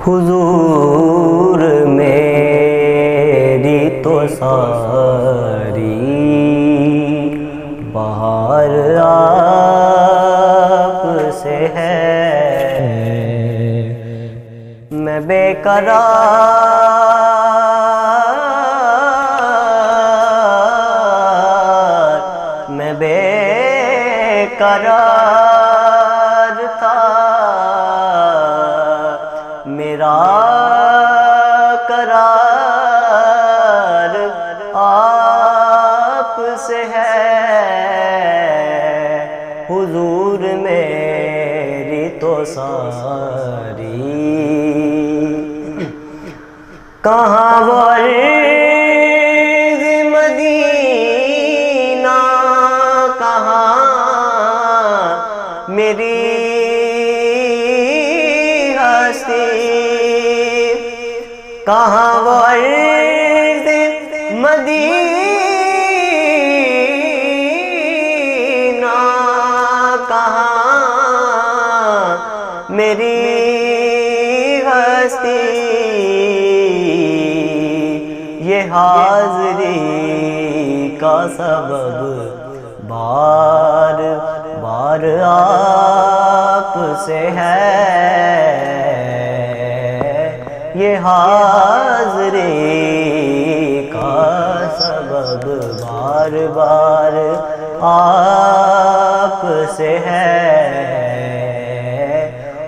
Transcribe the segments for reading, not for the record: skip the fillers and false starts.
حضور میری تو ساری بہار آپ سے ہے، میں بے قرار تھا، میرا قرار آپ سے ہے، حضور میری تو ساری کہاں ورد مدینہ، کہاں میری ہستی، کہاں ورد مدینہ، کہاں میری ہستی، یہ حاضری کا سبب بار بار آپ سے ہے، یہ حاضری کا سبب بار بار آپ سے ہے،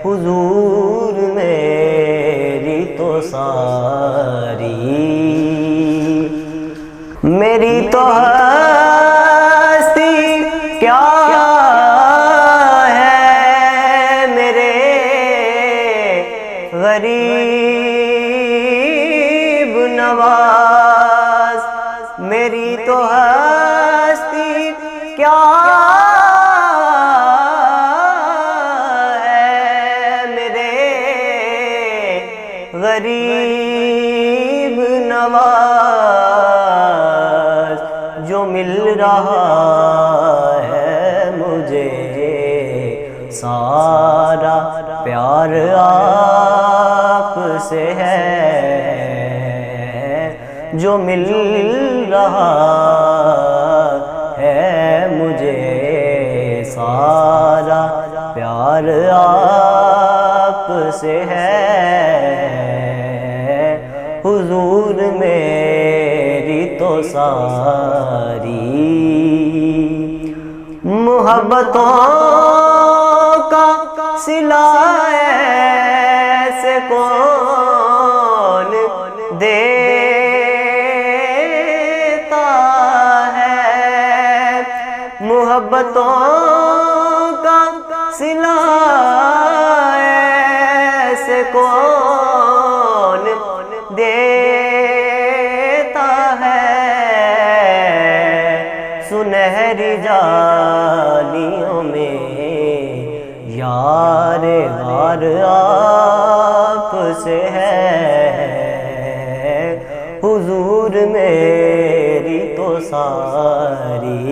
حضور میری تو ساری، میری تو ہستی کیا ہے میرے غریب نواز، میری تو ہستی کیا ہے میرے غریب نواز، جو مل رہا ہے مجھے سارا پیار آپ سے ہے، جو مل رہا ہے مجھے سارا پیار آپ سے ہے، حضور میری تو ساری محبتوں کا صلہ ایسے کون دیتا ہے، محبتوں کا صلہ ایسے کون دیتا ہے، سنہری جالیوں میں یار غار آپ سے ہے، حضور میری تو ساری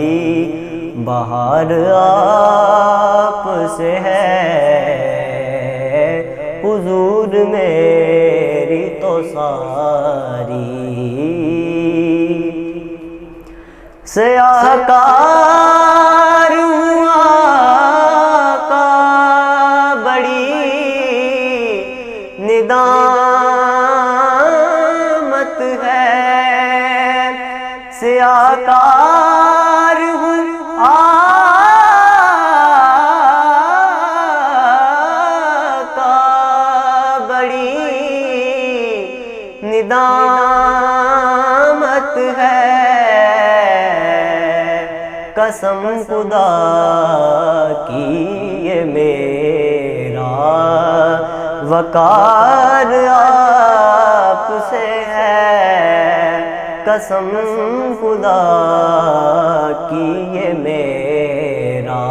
بہار آپ سے ہے، حضور میری تو ساری سیاہ کار ہوں آقا، بڑی ندامت ہے، سیاہ کار ہوں آقا، بڑی ندامت ہے، قسم خدا کی یہ میرا وقار آپ سے ہے، قسم خدا کی یہ میرا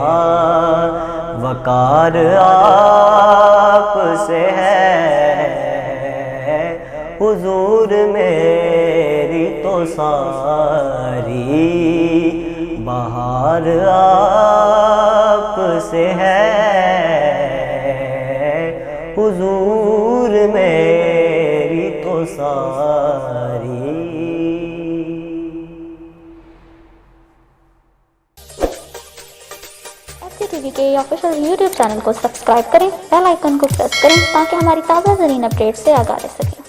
وقار آپ سے ہے، حضور میری تو ساری بہار آپ سے ہے، حضور میں SC TV کے آفیشیل YouTube چینل کو سبسکرائب کریں، بیل آئیکن کو پریس کریں تاکہ ہماری تازہ ترین اپڈیٹ سے آگاہ رہ سکیں۔